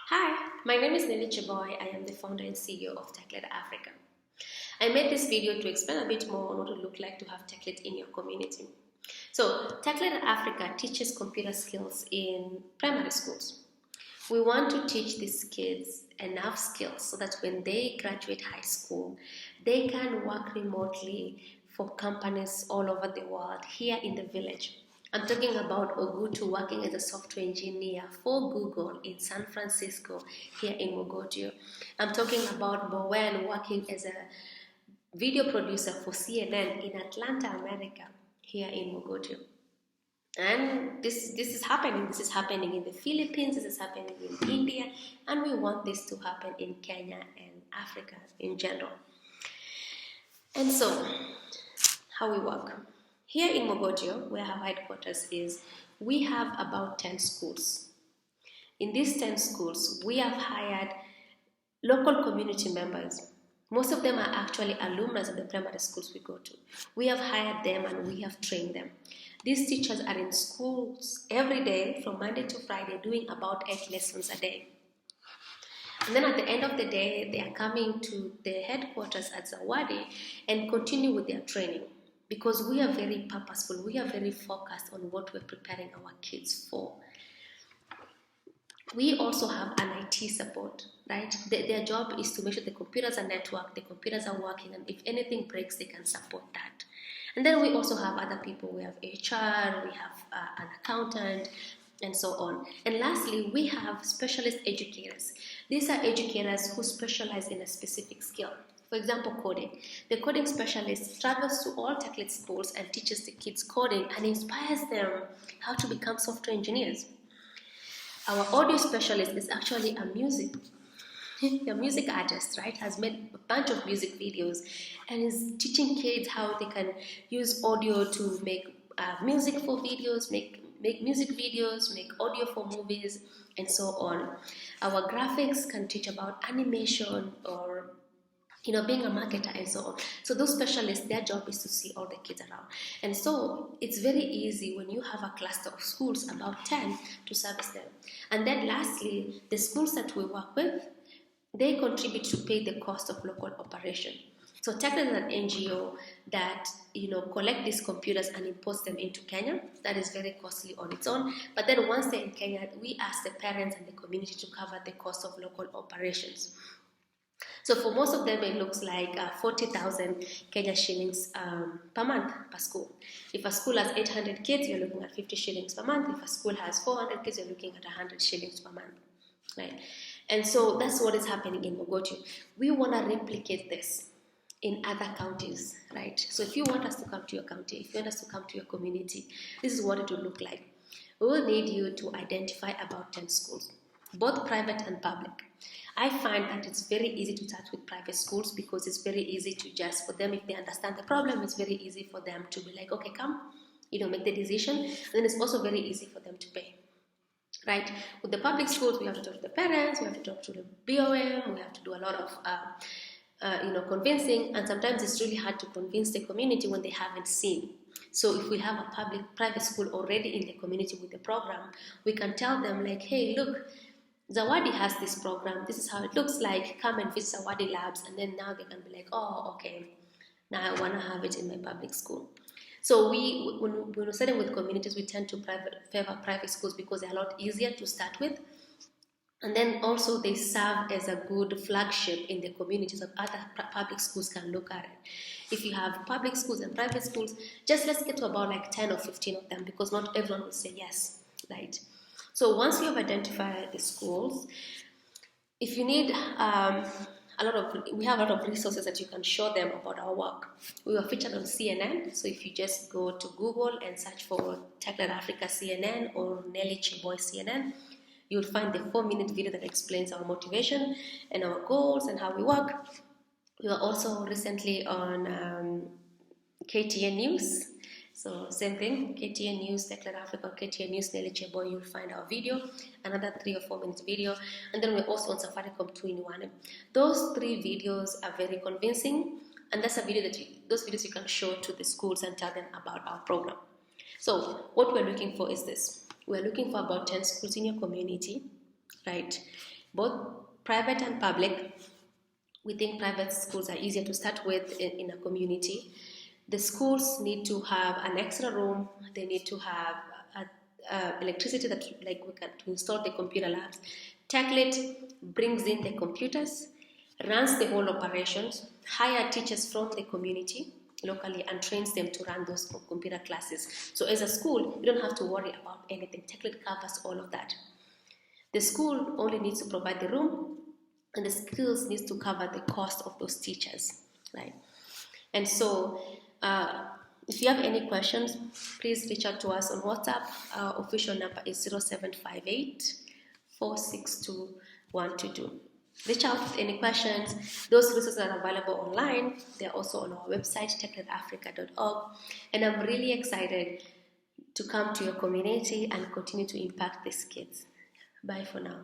Hi, my name is Nelly Cheboy. I am the founder and CEO of TechLit Africa. I made this video to explain a bit more on what it would look like to have TechLit in your community. So, TechLit Africa teaches computer skills in primary schools. We want to teach these kids enough skills so that when they graduate high school, they can work remotely for companies all over the world here in the village. I'm talking about Ogutu working as a software engineer for Google in San Francisco here in Mogodio. I'm talking about Bowen working as a video producer for CNN in Atlanta, America here in Mogodio. And this is happening. This is happening in the Philippines. This is happening in India, and we want this to happen in Kenya and Africa in general. And so, how we work here in Mogodio, where our headquarters is, we have about 10 schools. In these 10 schools, we have hired local community members. Most of them are actually alumni of the primary schools we go to. We have hired them and we have trained them. These teachers are in schools every day from Monday to Friday doing about 8 lessons a day. And then at the end of the day, they are coming to the headquarters at Zawadi and continue with their training because we are very purposeful. We are very focused on what we're preparing our kids for. We also have an IT support, right? Their job is to make sure the computers are networked, the computers are working, and if anything breaks, they can support that. And then we also have other people. We have HR, we have an accountant, and so on. And lastly, we have specialist educators. These are educators who specialize in a specific skill. For example, coding. The coding specialist travels to all TechLit schools and teaches the kids coding and inspires them how to become software engineers. Our audio specialist is actually a music artist, right? Has made a bunch of music videos and is teaching kids how they can use audio to make music for videos, make music videos, make audio for movies, and so on. Our graphics can teach about animation or being a marketer and so on. So those specialists, their job is to see all the kids around. And so it's very easy when you have a cluster of schools, about 10, to service them. And then lastly, the schools that we work with, they contribute to pay the cost of local operation. So TechLit is an NGO that collect these computers and imports them into Kenya. That is very costly on its own. But then once they're in Kenya, we ask the parents and the community to cover the cost of local operations. So for most of them, it looks like 40,000 Kenya shillings per month per school. If a school has 800 kids, you're looking at 50 shillings per month. If a school has 400 kids, you're looking at 100 shillings per month, right? And so that's what is happening in Mogodio. We want to replicate this in other counties, right? So if you want us to come to your county, if you want us to come to your community, this is what it will look like. We will need you to identify about 10 schools, both private and public. I find that it's very easy to start with private schools because it's very easy to just, for them, if they understand the problem, it's very easy for them to be like, okay, come, make the decision. And then it's also very easy for them to pay, right? With the public schools, we have to talk to the parents, we have to talk to the BOM, we have to do a lot of, convincing, and sometimes it's really hard to convince the community when they haven't seen. So if we have a private school already in the community with the program, we can tell them like, hey, look, Zawadi has this program. This is how it looks like. Come and visit Zawadi Labs, and then now they can be like, oh, okay, now I want to have it in my public school. So when we're starting with communities, we tend to favor private schools because they're a lot easier to start with. And then also they serve as a good flagship in the communities of other public schools can look at it. If you have public schools and private schools, just let's get to about like 10 or 15 of them because not everyone will say yes, right? So once you have identified the schools, if you need we have a lot of resources that you can show them about our work. We were featured on CNN, so if you just go to Google and search for TechLit Africa CNN or Nelly Cheboy CNN, you'll find the 4-minute video that explains our motivation and our goals and how we work. We were also recently on KTN News. So same thing, KTN News, TechLit Africa, KTN News, Nelly Cheboy, you'll find our video, another 3 or 4 minutes video, and then we're also on Safaricom 2-in-1. Those 3 videos are very convincing, and that's those videos you can show to the schools and tell them about our program. So what we're looking for is this. We're looking for about 10 schools in your community, right? both private and public. We think private schools are easier to start with in a community. The schools need to have an extra room. They need to have electricity that like we can to install the computer labs. TechLit brings in the computers, runs the whole operations, hire teachers from the community locally and trains them to run those computer classes. So as a school, you don't have to worry about anything. TechLit covers all of that. The school only needs to provide the room, and the schools needs to cover the cost of those teachers, right? And so, if you have any questions, please reach out to us on WhatsApp. Our official number is 0758 462 122. Reach out with any questions. Those resources are available online. They're also on our website, techlitafrica.org. And I'm really excited to come to your community and continue to impact these kids. Bye for now.